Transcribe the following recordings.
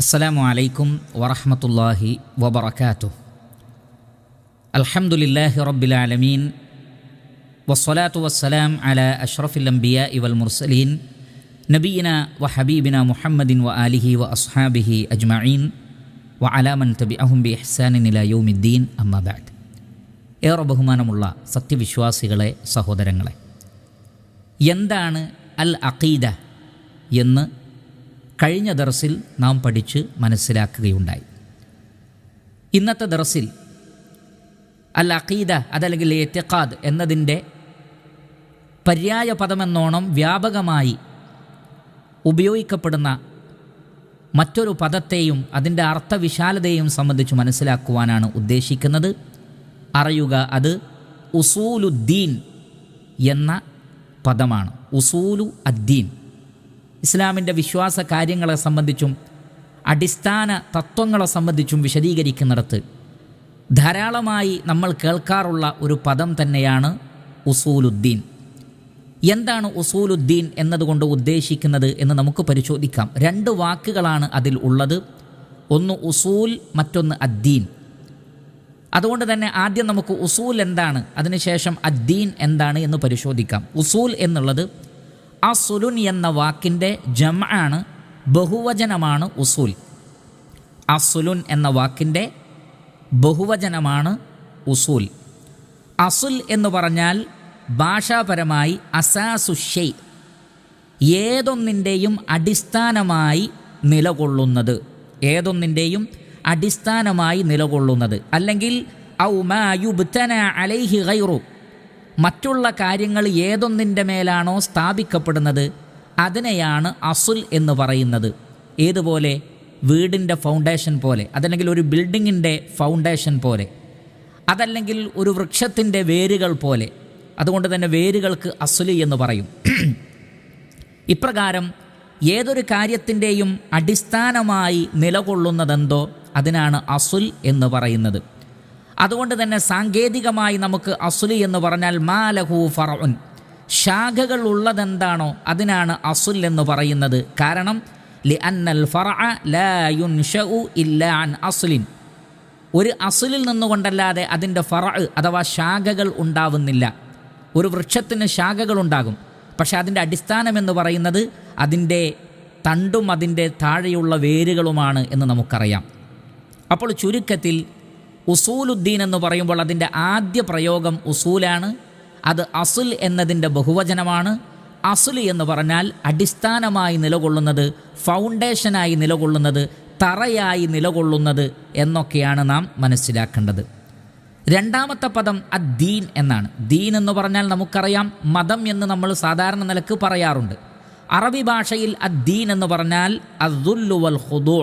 അസ്സലാമു അലൈക്കും വറഹ്മത്തുള്ളാഹി വബറകാതുഹു. അൽഹംദുലില്ലാഹി റബ്ബിൽ ആലമീൻ വസ്സലാത്തു വസ്സലാം അലാ അഷ്റഫിൽ അംബിയാഇ വൽ മുർസലീൻ നബിയിന വ ഹബീബിന മുഹമ്മദിൻ വ ആലിഹി വ അസ്ഹാബിഹി അജ്മഈൻ വ അലാ മൻ തബിഅഹും ബി ഇഹ്സാനിൻ ഇലാ യൗമിദ്ദീൻ അമ്മാ ബഅദ്. ഏറെ ബഹുമാനമുള്ള സത്യവിശ്വാസികളെ, സഹോദരങ്ങളെ, എന്താണ് അൽ അഖീദ എന്ന് കഴിഞ്ഞ ദർസിൽ നാം പഠിച്ച് മനസ്സിലാക്കുകയുണ്ടായി. ഇന്നത്തെ ദർസിൽ അൽ അഖീദ അതല്ലെങ്കിൽ ഇഅ്തിഖാദ് എന്നതിൻ്റെ പര്യായ പദമെന്നോണം വ്യാപകമായി ഉപയോഗിക്കപ്പെടുന്ന മറ്റൊരു പദത്തെയും അതിൻ്റെ അർത്ഥവിശാലതയെയും സംബന്ധിച്ച് മനസ്സിലാക്കുവാനാണ് ഉദ്ദേശിക്കുന്നത്. അറിയുക, അത് ഉസൂലുദ്ദീൻ എന്ന പദമാണ്. ഉസൂലു അദ്ദീൻ, ഇസ്ലാമിൻ്റെ വിശ്വാസ കാര്യങ്ങളെ സംബന്ധിച്ചും അടിസ്ഥാന തത്വങ്ങളെ സംബന്ധിച്ചും വിശദീകരിക്കുന്നിടത്ത് ധാരാളമായി നമ്മൾ കേൾക്കാറുള്ള ഒരു പദം തന്നെയാണ് ഉസൂലുദ്ദീൻ. എന്താണ് ഉസൂലുദ്ദീൻ എന്നതുകൊണ്ട് ഉദ്ദേശിക്കുന്നത് എന്ന് നമുക്ക് പരിശോധിക്കാം. രണ്ട് വാക്കുകളാണ് അതിൽ ഉള്ളത്. ഒന്ന് ഉസൂൽ, മറ്റൊന്ന് അദ്ദീൻ. അതുകൊണ്ട് തന്നെ ആദ്യം നമുക്ക് ഉസൂൽ എന്താണ്, അതിനുശേഷം അദ്ദീൻ എന്താണ് എന്ന് പരിശോധിക്കാം. ഉസൂൽ എന്നുള്ളത് അസുലുൻ എന്ന വാക്കിൻ്റെ ജംആണ്, ബഹുവചനമാണ് ഉസൂൽ. അസുലുൻ എന്ന വാക്കിൻ്റെ ബഹുവചനമാണ് ഉസൂൽ. അസുൽ എന്ന് പറഞ്ഞാൽ ഭാഷാപരമായി അസാസുഷൈ, ഏതൊന്നിൻ്റെയും അടിസ്ഥാനമായി നിലകൊള്ളുന്നത്, ഏതൊന്നിൻ്റെയും അടിസ്ഥാനമായി നിലകൊള്ളുന്നത്, അല്ലെങ്കിൽ ഔ മാ യുബ്തന അലൈഹി ഗൈറു, മറ്റുള്ള കാര്യങ്ങൾ ഏതൊന്നിൻ്റെ മേലാണോ സ്ഥാപിക്കപ്പെടുന്നത് അതിനെയാണ് അസുൽ എന്ന് പറയുന്നത്. ഏതുപോലെ? വീടിൻ്റെ ഫൗണ്ടേഷൻ പോലെ, അതല്ലെങ്കിൽ ഒരു ബിൽഡിങ്ങിൻ്റെ ഫൗണ്ടേഷൻ പോലെ, അതല്ലെങ്കിൽ ഒരു വൃക്ഷത്തിൻ്റെ വേരുകൾ പോലെ. അതുകൊണ്ട് തന്നെ വേരുകൾക്ക് അസുൽ എന്ന് പറയും. ഇപ്രകാരം ഏതൊരു കാര്യത്തിൻ്റെയും അടിസ്ഥാനമായി നിലകൊള്ളുന്നതെന്തോ അതിനാണ് അസുൽ എന്ന് പറയുന്നത്. അതുകൊണ്ട് തന്നെ സാങ്കേതികമായി നമുക്ക് അസുലി എന്ന് പറഞ്ഞാൽ മാലഹു ഫറഉൻ, ശാഖകൾ ഉള്ളതെന്താണോ അതിനാണ് അസുൽ എന്ന് പറയുന്നത്. കാരണം ലിഅന്നൽ ഫറഅ ലാ യുൻശഉ ഇല്ലാ അൻ അസ്ലിൻ, ഒരു അസുലിൽ നിന്നുകൊണ്ടല്ലാതെ അതിൻ്റെ ഫറഅ അഥവാ ശാഖകൾ ഉണ്ടാവുന്നില്ല. ഒരു വൃക്ഷത്തിന് ശാഖകൾ ഉണ്ടാകും, പക്ഷേ അതിൻ്റെ അടിസ്ഥാനം എന്ന് പറയുന്നത് അതിൻ്റെ തണ്ടും അതിൻ്റെ താഴെയുള്ള വേരുകളുമാണ് എന്ന് നമുക്കറിയാം. അപ്പോൾ ചുരുക്കത്തിൽ ഉസൂലുദ്ദീൻ എന്ന് പറയുമ്പോൾ അതിൻ്റെ ആദ്യ പ്രയോഗം ഉസൂലാണ്. അത് അസുൽ എന്നതിൻ്റെ ബഹുവചനമാണ്. അസുൽ എന്ന് പറഞ്ഞാൽ അടിസ്ഥാനമായി നിലകൊള്ളുന്നത്, ഫൗണ്ടേഷനായി നിലകൊള്ളുന്നത്, തറയായി നിലകൊള്ളുന്നത് എന്നൊക്കെയാണ് നാം മനസ്സിലാക്കേണ്ടത്. രണ്ടാമത്തെ പദം അദ്ദീൻ എന്നാണ്. ദീൻ എന്ന് പറഞ്ഞാൽ നമുക്കറിയാം മതം എന്ന് നമ്മൾ സാധാരണ നിലക്ക് പറയാറുണ്ട്. അറബി ഭാഷയിൽ അദ്ദീൻ എന്ന് പറഞ്ഞാൽ അദ്ദുല്ലു വൽ ഖുദൂ,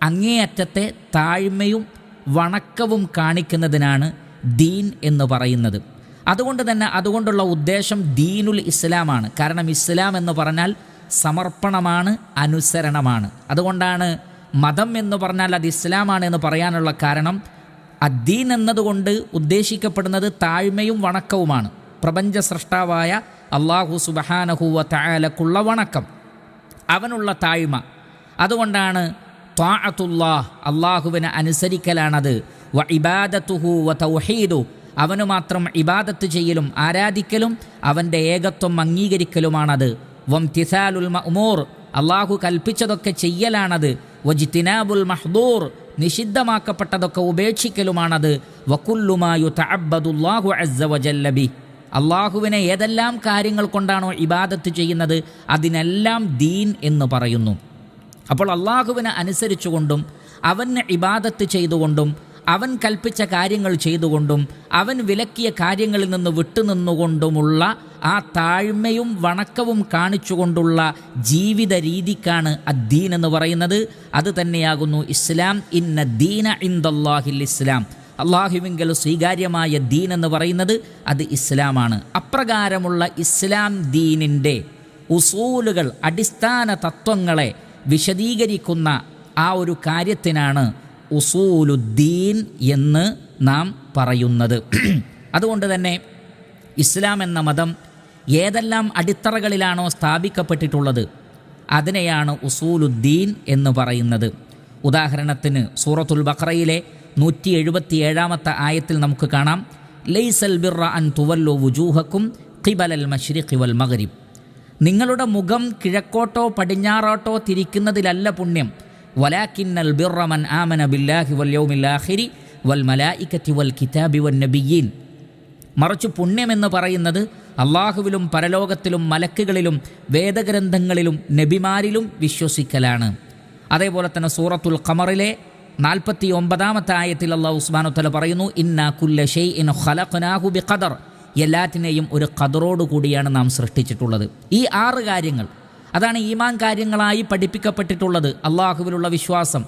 അങ്ങേയറ്റത്തെ താഴ്മയും വണക്കവും കാണിക്കുന്നതിനാണ് ദീൻ എന്ന് പറയുന്നത്. അതുകൊണ്ടുള്ള ഉദ്ദേശം ദീനുൽ ഇസ്ലാമാണ്. കാരണം ഇസ്ലാം എന്ന് പറഞ്ഞാൽ സമർപ്പണമാണ്, അനുസരണമാണ്. അതുകൊണ്ടാണ് മതം എന്ന് പറഞ്ഞാൽ അത് ഇസ്ലാമാണ് എന്ന് പറയാനുള്ള കാരണം അദ്ദീൻ എന്നതുകൊണ്ട് ഉദ്ദേശിക്കപ്പെടുന്നത് താഴ്മയും വണക്കവുമാണ്. പ്രപഞ്ച സൃഷ്ടാവായ അല്ലാഹു സുബ്ഹാനഹു വ തആലക്കുള്ള വണക്കം, അവനുള്ള താഴ്മ. അതുകൊണ്ടാണ് ത്വാഅത്തുല്ലാഹ്, അള്ളാഹുവിനെ അനുസരിക്കലാണത്. വ ഇബാദത്തുഹു വ തൗഹീദു, അവന് മാത്രം ഇബാദത്ത് ചെയ്യലും ആരാധിക്കലും അവൻ്റെ ഏകത്വം അംഗീകരിക്കലുമാണത്. വംതിസാലുൽ മഅ്മൂർ, അള്ളാഹു കൽപ്പിച്ചതൊക്കെ ചെയ്യലാണത്. വജ്തിനാബുൽ മഹ്ദൂർ, നിഷിദ്ധമാക്കപ്പെട്ടതൊക്കെ ഉപേക്ഷിക്കലുമാണത്. വകുല്ലു മാ യുതഅബ്ബദുല്ലാഹു അസ്സ വജല്ല ബി, അള്ളാഹുവിനെ ഏതെല്ലാം കാര്യങ്ങൾ കൊണ്ടാണോ ഇബാദത്ത് ചെയ്യുന്നത് അതിനെല്ലാം ദീൻ എന്ന് പറയുന്നു. അപ്പോൾ അള്ളാഹുവിനെ അനുസരിച്ചുകൊണ്ടും അവന് ഇബാദത്ത് ചെയ്തുകൊണ്ടും അവൻ കൽപ്പിച്ച കാര്യങ്ങൾ ചെയ്തുകൊണ്ടും അവൻ വിലക്കിയ കാര്യങ്ങളിൽ നിന്ന് വിട്ടുനിന്നുകൊണ്ടുമുള്ള ആ താഴ്മയും വണക്കവും കാണിച്ചുകൊണ്ടുള്ള ജീവിത രീതിക്കാണ് അദ്ദീൻ എന്ന് പറയുന്നത്. അത് തന്നെയാകുന്നു ഇസ്ലാം. ഇന്ന ദീന ഇൻദല്ലാഹിൽ ഇസ്ലാം, അള്ളാഹുവിങ്കൽ സ്വീകാര്യമായ ദീൻ എന്ന് പറയുന്നത് അത് ഇസ്ലാമാണ്. അപ്രകാരമുള്ള ഇസ്ലാം ദീനിൻ്റെ ഉസൂലുകൾ, അടിസ്ഥാന തത്വങ്ങളെ വിശദീകരിക്കുന്ന ആ ഒരു കാര്യത്തിനാണ് ഉസൂലുദ്ദീൻ എന്ന് നാം പറയുന്നത്. അതുകൊണ്ട് തന്നെ ഇസ്ലാം എന്ന മതം ഏതെല്ലാം അടിത്തറകളിലാണോ സ്ഥാപിക്കപ്പെട്ടിട്ടുള്ളത് അതിനെയാണ് ഉസൂലുദ്ദീൻ എന്ന് പറയുന്നത്. ഉദാഹരണത്തിന് സൂറത്തുൽ ബഖറയിലെ 177 ആയത്തിൽ നമുക്ക് കാണാം, ലൈസൽ ബിർറ അൻ തുവല്ലു വുജൂഹക്കും ഖിബലൽ മശ്രിഖി വൽ മഗ്രിബ്. നിങ്ങളുടെ മുഖം കിഴക്കോട്ടോ പടിഞ്ഞാറോട്ടോ തിരിക്കുന്നതിലല്ല പുണ്യം, വലാകിന്നൽ ബിർറ മൻ ആമന ബില്ലാഹി വൽ യൗമിൽ ആഖിരി വൽ മലായികത്തി വൽ കിതാബി വൻ നബിയ്യീൻ. മറിച്ച് പുണ്യമെന്ന് പറയുന്നത് അള്ളാഹുവിലും പരലോകത്തിലും മലക്കുകളിലും വേദഗ്രന്ഥങ്ങളിലും നബിമാരിലും വിശ്വസിക്കലാണ്. അതേപോലെ തന്നെ സൂറത്തുൽ ഖമറിലെ 49 ആയത്തിൽ അല്ലാഹു സുബ്ഹാനഹു വ തആല പറയുന്നു, ഇന്നാ കുല്ല ഷൈഇൻ ഖലഖനാഹു ബിഖദർ. എല്ലാറ്റിനെയും ഒരു ഖദറോട് കൂടിയാണ് നാം സൃഷ്ടിച്ചിട്ടുള്ളത്. ഈ 6 കാര്യങ്ങൾ അതാണ് ഈമാൻ കാര്യങ്ങളായി പഠിപ്പിക്കപ്പെട്ടിട്ടുള്ളത്. അള്ളാഹുവിലുള്ള വിശ്വാസം,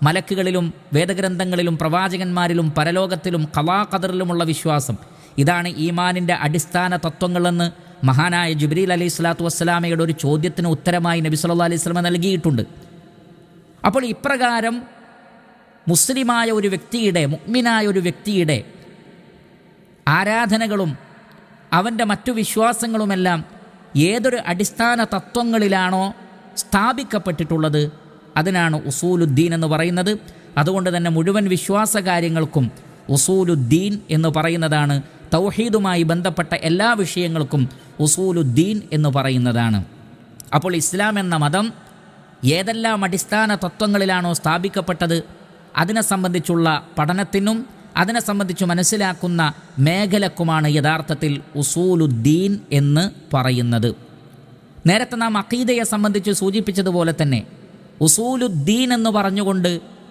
മലക്കുകളിലും വേദഗ്രന്ഥങ്ങളിലും പ്രവാചകന്മാരിലും പരലോകത്തിലും ഖലാ ഖദറിലുമുള്ള വിശ്വാസം, ഇതാണ് ഈമാനിൻ്റെ അടിസ്ഥാന തത്വങ്ങളെന്ന് മഹാനായ ജിബ്രീൽ അലൈഹി സ്വലാത്തു വസ്സലാമയുടെ ഒരു ചോദ്യത്തിന് ഉത്തരമായി നബി സല്ലല്ലാഹു അലൈഹി വസല്ലം നൽകിയിട്ടുണ്ട്. അപ്പോൾ ഇപ്രകാരം മുസ്ലിമായ ഒരു വ്യക്തിയുടെ, മുഅ്മിനായ ഒരു വ്യക്തിയുടെ ആരാധനകളും അവൻ്റെ മറ്റു വിശ്വാസങ്ങളുമെല്ലാം ഏതൊരു അടിസ്ഥാന തത്വങ്ങളിലാണോ സ്ഥാപിക്കപ്പെട്ടിട്ടുള്ളത് അതിനാണ് ഉസൂലുദ്ദീൻ എന്ന് പറയുന്നത്. അതുകൊണ്ട് തന്നെ മുഴുവൻ വിശ്വാസ കാര്യങ്ങൾക്കും ഉസൂലുദ്ദീൻ എന്ന് പറയുന്നതാണ്. തൗഹീദുമായി ബന്ധപ്പെട്ട എല്ലാ വിഷയങ്ങൾക്കും ഉസൂലുദ്ദീൻ എന്ന് പറയുന്നതാണ്. അപ്പോൾ ഇസ്ലാം എന്ന മതം ഏതെല്ലാം അടിസ്ഥാന തത്വങ്ങളിലാണോ സ്ഥാപിക്കപ്പെട്ടത് അതിനെ സംബന്ധിച്ചുള്ള പഠനത്തിനും അതിനെ സംബന്ധിച്ച് മനസ്സിലാക്കുന്ന മേഖലക്കുമാണ് യഥാർത്ഥത്തിൽ ഉസൂലുദ്ദീൻ എന്ന് പറയുന്നത്. നേരത്തെ നാം അഖീദയെ സംബന്ധിച്ച് സൂചിപ്പിച്ചതുപോലെ തന്നെ ഉസൂലുദ്ദീൻ എന്ന് പറഞ്ഞുകൊണ്ട്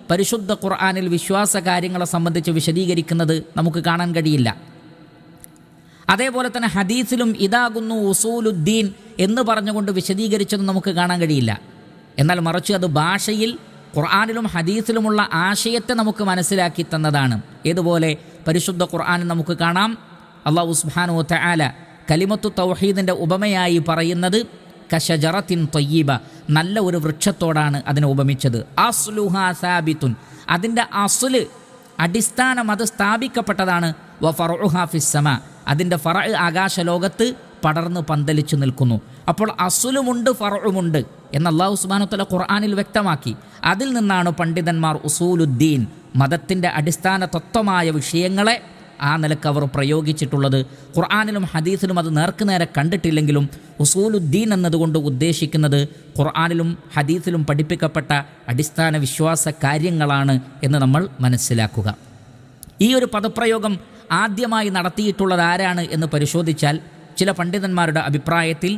പരിശുദ്ധ ഖുർആനിൽ വിശ്വാസ കാര്യങ്ങളെ സംബന്ധിച്ച് വിശദീകരിക്കുന്നത് നമുക്ക് കാണാൻ കഴിയില്ല. അതേപോലെ തന്നെ ഹദീസിലും ഇതാകുന്നു ഉസൂലുദ്ദീൻ എന്ന് പറഞ്ഞുകൊണ്ട് വിശദീകരിച്ചതും നമുക്ക് കാണാൻ കഴിയില്ല. എന്നാൽ മറിച്ച് അത് ഭാഷയിൽ ഖുർആനിലും ഹദീസിലുമുള്ള ആശയത്തെ നമുക്ക് മനസ്സിലാക്കി തന്നതാണ്. ഏതുപോലെ പരിശുദ്ധ ഖുർആനിൽ നമുക്ക് കാണാം, അല്ലാഹു സുബ്ഹാനഹു വ തആല കലിമത്തു തൗഹീദിൻ്റെ ഉപമയായി പറയുന്നത് കശജറത്തിൻ ത്വയ്യിബ, നല്ല ഒരു വൃക്ഷത്തോടാണ് അതിനെ ഉപമിച്ചത്. അസ്ലുഹാ സാബിത്തുൻ, അതിൻ്റെ അസ്ല് അടിസ്ഥാനം അത് സ്ഥാപിക്കപ്പെട്ടതാണ്. വ ഫർഉഹാ ഫിസ്സമാ, അതിൻ്റെ ഫറഅ് ആകാശലോകത്ത് പടർന്ന് പന്തലിച്ചു നിൽക്കുന്നു. അപ്പോൾ അസ്ലുമുണ്ട് ഫറഉമുണ്ട് എന്ന് അല്ലാഹു സുബ്ഹാനഹു വ തആല ഖുർആനിൽ വ്യക്തമാക്കി. അതിൽ നിന്നാണ് പണ്ഡിതന്മാർ ഉസൂലുദ്ദീൻ, മതത്തിൻ്റെ അടിസ്ഥാന തത്വമായ വിഷയങ്ങളെ ആ നിലക്ക് അവർ പ്രയോഗിച്ചിട്ടുള്ളത്. ഖുർആനിലും ഹദീസിലും അത് നേർക്കുനേരെ കണ്ടിട്ടില്ലെങ്കിലും ഉസൂലുദ്ദീൻ എന്നതുകൊണ്ട് ഉദ്ദേശിക്കുന്നത് ഖുർആനിലും ഹദീസിലും പഠിപ്പിക്കപ്പെട്ട അടിസ്ഥാന വിശ്വാസ കാര്യങ്ങളാണ് എന്ന് നമ്മൾ മനസ്സിലാക്കുക. ഈ ഒരു പദപ്രയോഗം ആദ്യമായി നടത്തിയിട്ടുള്ളത് ആരാണ് എന്ന് പരിശോധിച്ചാൽ ചില പണ്ഡിതന്മാരുടെ അഭിപ്രായത്തിൽ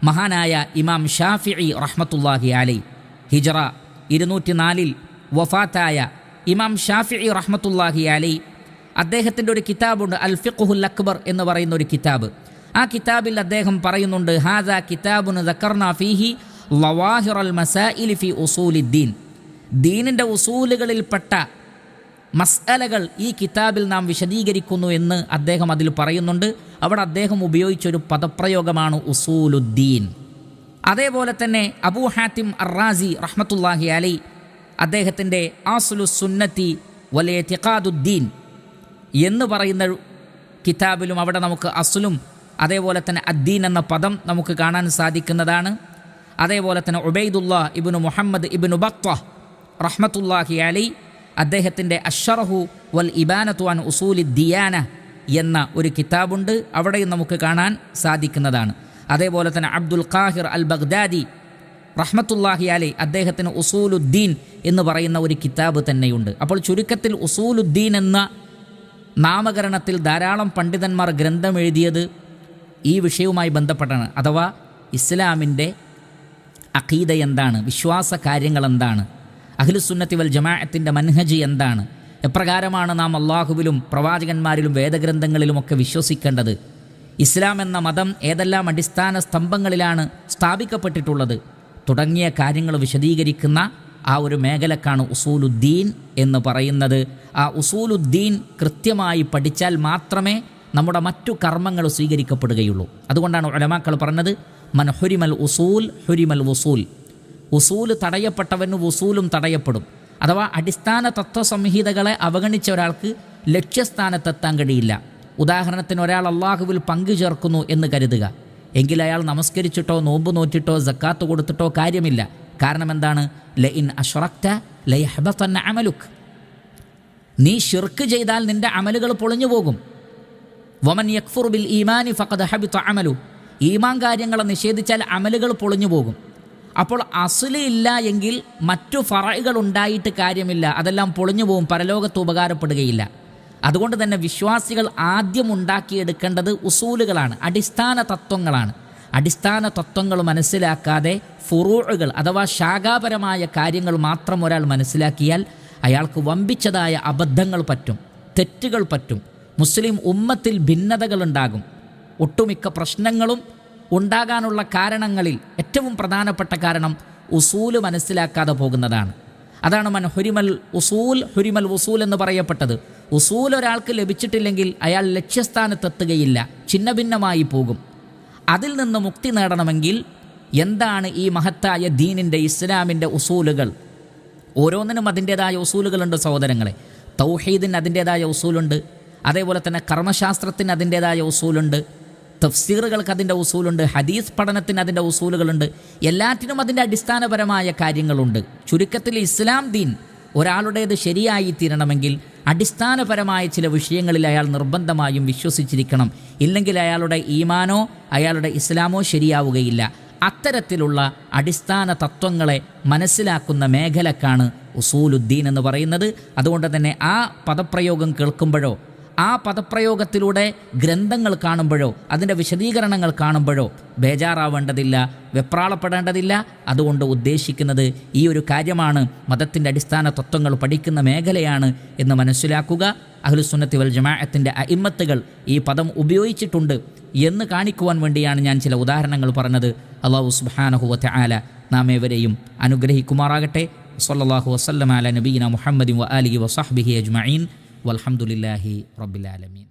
മഹാനായ ഇമാം ഷാഫിഈ റഹ്മത്തുള്ളാഹി അലൈഹി, ഹിജ്റ 204 വഫാത്തായ ഇമാം ഷാഫിഈ റഹ്മത്തുള്ളാഹി അലൈഹി, അദ്ദേഹത്തിൻ്റെ ഒരു കിതാബുണ്ട്, അൽ ഫിഖ്ഹുൽ അക്ബർ എന്ന് പറയുന്ന ഒരു കിതാബ്. ആ കിതാബിൽ അദ്ദേഹം പറയുന്നുണ്ട്, ഹാദാ കിതാബുൻ ദക്കർനാ ഫീഹി ലവാഹിറൽ മസാഇലി ഫി ഉസൂലിദ്ദീൻ. ദീനിൻ്റെ ഉസൂലുകളിൽപ്പെട്ട മസ്അലകൾ ഈ കിതാബിൽ നാം വിശദീകരിക്കുന്നു എന്ന് അദ്ദേഹം അതിൽ പറയുന്നുണ്ട്. അവിടെ അദ്ദേഹം ഉപയോഗിച്ചൊരു പദപ്രയോഗമാണ് ഉസൂലുദ്ദീൻ. അതേപോലെ തന്നെ അബൂ ഹാത്തിം അർ-റാസി റഹ്മത്തുള്ളാഹി അലൈഹി, അദ്ദേഹത്തിൻ്റെ അസ്ലുസ് സുന്നത്തി വൽ ഇഅ്തിഖാദുദ്ദീൻ എന്ന് പറയുന്ന കിതാബിലും അവിടെ നമുക്ക് അസ്ലും അതേപോലെ തന്നെ അദ്ദീൻ എന്ന പദം നമുക്ക് കാണാൻ സാധിക്കുന്നതാണ്. അതേപോലെ തന്നെ ഉബൈദുല്ലാഹ് ഇബ്നു മുഹമ്മദ് ഇബ്നു ബത്തഹ് റഹ്മത്തുള്ളാഹി അലൈഹി, അദ്ദേഹത്തിൻ്റെ അശ്ശറഹു വൽ ഇബാനത്തു അൻ ഉസൂലിദ്ദിയാന എന്ന ഒരു കിതാബുണ്ട്, അവിടെയും നമുക്ക് കാണാൻ സാധിക്കുന്നതാണ്. അതേപോലെ തന്നെ അബ്ദുൽ ഖാഹിർ അൽ ബഗ്ദാദി റഹ്മത്തുള്ളാഹി അലൈഹി, അദ്ദേഹത്തിന് ഉസൂലുദ്ദീൻ എന്ന് പറയുന്ന ഒരു കിതാബ് തന്നെയുണ്ട്. അപ്പോൾ ചുരുക്കത്തിൽ ഉസൂലുദ്ദീൻ എന്ന നാമകരണത്തിൽ ധാരാളം പണ്ഡിതന്മാർ ഗ്രന്ഥം എഴുതിയത് ഈ വിഷയവുമായി ബന്ധപ്പെട്ടാണ്. അഥവാ ഇസ്ലാമിൻ്റെ അഖീദ എന്താണ്, വിശ്വാസ കാര്യങ്ങൾ എന്താണ്, അഹ്ലുസുന്നത്തി വൽ ജമാഅത്തിൻ്റെ മൻഹജ് എന്താണ്, എപ്രകാരമാണ് നാം അള്ളാഹുവിലും പ്രവാചകന്മാരിലും വേദഗ്രന്ഥങ്ങളിലുമൊക്കെ വിശ്വസിക്കേണ്ടത്, ഇസ്ലാം എന്ന മതം ഏതെല്ലാം അടിസ്ഥാന സ്തംഭങ്ങളിലാണ് സ്ഥാപിക്കപ്പെട്ടിട്ടുള്ളത് തുടങ്ങിയ കാര്യങ്ങൾ വിശദീകരിക്കുന്ന ആ ഒരു മേഖലക്കാണ് ഉസൂലുദ്ദീൻ എന്ന് പറയുന്നത്. ആ ഉസൂലുദ്ദീൻ കൃത്യമായി പഠിച്ചാൽ മാത്രമേ നമ്മുടെ മറ്റു കർമ്മങ്ങൾ സ്വീകരിക്കപ്പെടുകയുള്ളൂ. അതുകൊണ്ടാണ് ഉലമാക്കൾ പറഞ്ഞത്, മൻ ഹുരിമൽ ഉസൂൽ ഹുരിമൽ വുസൂൽ. ഉസൂല് തടയപ്പെട്ടവന് വുസൂലും തടയപ്പെടും. അഥവാ അടിസ്ഥാന തത്വസംഹിതകളെ അവഗണിച്ച ഒരാൾക്ക് ലക്ഷ്യസ്ഥാനത്തെത്താൻ കഴിയില്ല. ഉദാഹരണത്തിന് ഒരാൾ അള്ളാഹുവിൽ പങ്കു ചേർക്കുന്നു എന്ന് കരുതുക. എങ്കിൽ അയാൾ നമസ്കരിച്ചിട്ടോ നോമ്പ് നോറ്റിട്ടോ സക്കാത്ത് കൊടുത്തിട്ടോ കാര്യമില്ല. കാരണം എന്താണ്? ലഇൻ അശ്റക്ത ലയഹ്ബതന്ന അമലുക്, നീ ശിർക്ക് ചെയ്താൽ നിന്റെ അമലുകൾ പൊളിഞ്ഞു പോകും. വമൻ യക്ഫുർ ബിൽ ഈമാനി ഫഖദ് ഹബിത അമലു, ഈമാൻ കാര്യങ്ങളെ നിഷേധിച്ചാൽ അമലുകൾ പൊളിഞ്ഞു പോകും. അപ്പോൾ അസ്ല് ഇല്ല എങ്കിൽ മറ്റു ഫറഉകൾ ഉണ്ടായിട്ട് കാര്യമില്ല, അതെല്ലാം പൊളിഞ്ഞു പോകും, പരലോകത്ത് ഉപകാരപ്പെടുകയില്ല. അതുകൊണ്ട് തന്നെ വിശ്വാസികൾ ആദ്യം ഉണ്ടാക്കിയെടുക്കേണ്ടത് ഉസൂലുകളാണ്, അടിസ്ഥാന തത്വങ്ങളാണ്. അടിസ്ഥാന തത്വങ്ങൾ മനസ്സിലാക്കാതെ ഫുറൂഉകൾ അഥവാ ശാഖാപരമായ കാര്യങ്ങൾ മാത്രം ഒരാൾ മനസ്സിലാക്കിയാൽ അയാൾക്ക് വമ്പിച്ചതായ അബദ്ധങ്ങൾ പറ്റും, തെറ്റുകൾ പറ്റും. മുസ്ലിം ഉമ്മത്തിൽ ഭിന്നതകളുണ്ടാകും. ഒട്ടുമിക്ക പ്രശ്നങ്ങളും ഉണ്ടാകാനുള്ള കാരണങ്ങളിൽ ഏറ്റവും പ്രധാനപ്പെട്ട കാരണം ഉസൂല് മനസ്സിലാക്കാതെ പോകുന്നതാണ്. അതാണ് മൻ ഹുരിമൽ ഉസൂൽ ഹുരിമൽ ഉസൂൽ എന്ന് പറയപ്പെട്ടത്. ഉസൂൽ ഒരാൾക്ക് ലഭിച്ചിട്ടില്ലെങ്കിൽ അയാൾ ലക്ഷ്യസ്ഥാനത്തെത്തുകയില്ല, ഛിന്ന ഭിന്നമായി പോകും. അതിൽ നിന്ന് മുക്തി നേടണമെങ്കിൽ എന്താണ് ഈ മഹത്തായ ദീനിൻ്റെ ഇസ്ലാമിൻ്റെ ഉസൂലുകൾ? ഓരോന്നിനും അതിൻ്റേതായ ഉസൂലുകളുണ്ട് സഹോദരങ്ങളെ. തൗഹീദിന് അതിൻ്റേതായ ഉസൂലുണ്ട്, അതേപോലെ തന്നെ കർമ്മശാസ്ത്രത്തിന് അതിൻ്റേതായ ഉസൂലുണ്ട്, തഫ്സീറുകൾക്ക് അതിൻ്റെ ഉസൂലുണ്ട്, ഹദീസ് പഠനത്തിന് അതിൻ്റെ ഉസൂലുകളുണ്ട്. എല്ലാറ്റിനും അതിൻ്റെ അടിസ്ഥാനപരമായ കാര്യങ്ങളുണ്ട്. ചുരുക്കത്തിൽ ഇസ്ലാം ദീൻ ഒരാളുടേത് ശരിയായി തീരണമെങ്കിൽ അടിസ്ഥാനപരമായ ചില വിഷയങ്ങളിൽ അയാൾ നിർബന്ധമായും വിശ്വസിച്ചിരിക്കണം. ഇല്ലെങ്കിൽ അയാളുടെ ഈമാനോ അയാളുടെ ഇസ്ലാമോ ശരിയാവുകയില്ല. അത്തരത്തിലുള്ള അടിസ്ഥാന തത്വങ്ങളെ മനസ്സിലാക്കുന്ന മേഖലക്കാണ് ഉസൂലുദ്ദീൻ എന്ന് പറയുന്നത്. അതുകൊണ്ട് തന്നെ ആ പദപ്രയോഗം കേൾക്കുമ്പോഴോ ആ പദപ്രയോഗത്തിലൂടെ ഗ്രന്ഥങ്ങൾ കാണുമ്പോഴോ അതിൻ്റെ വിശദീകരണങ്ങൾ കാണുമ്പോഴോ ബേജാറാവേണ്ടതില്ല, വെപ്രാളപ്പെടേണ്ടതില്ല. അതുകൊണ്ട് ഉദ്ദേശിക്കുന്നത് ഈ ഒരു കാര്യമാണ്, മതത്തിൻ്റെ അടിസ്ഥാന തത്വങ്ങൾ പഠിക്കുന്ന മേഖലയാണ് എന്ന് മനസ്സിലാക്കുക. അഹ്ലുസുന്നത്തി വൽ ജമാഅത്തിൻ്റെ അഇമ്മത്തുകൾ ഈ പദം ഉപയോഗിച്ചിട്ടുണ്ട് എന്ന് കാണിക്കുവാൻ വേണ്ടിയാണ് ഞാൻ ചില ഉദാഹരണങ്ങൾ പറഞ്ഞത്. അല്ലാഹു സുബ്ഹാനഹു വ തആല നാം ഏവരെയും അനുഗ്രഹിക്കുമാറാകട്ടെ. സ്വല്ലല്ലാഹു വസല്ലമ അലാ നബിയിന മുഹമ്മദിൻ വ ആലിഹി വ സ്വഹ്ബിഹി അജ്മഈൻ വൽഹംദുലില്ലാഹി റബ്ബിൽ ആലമീൻ.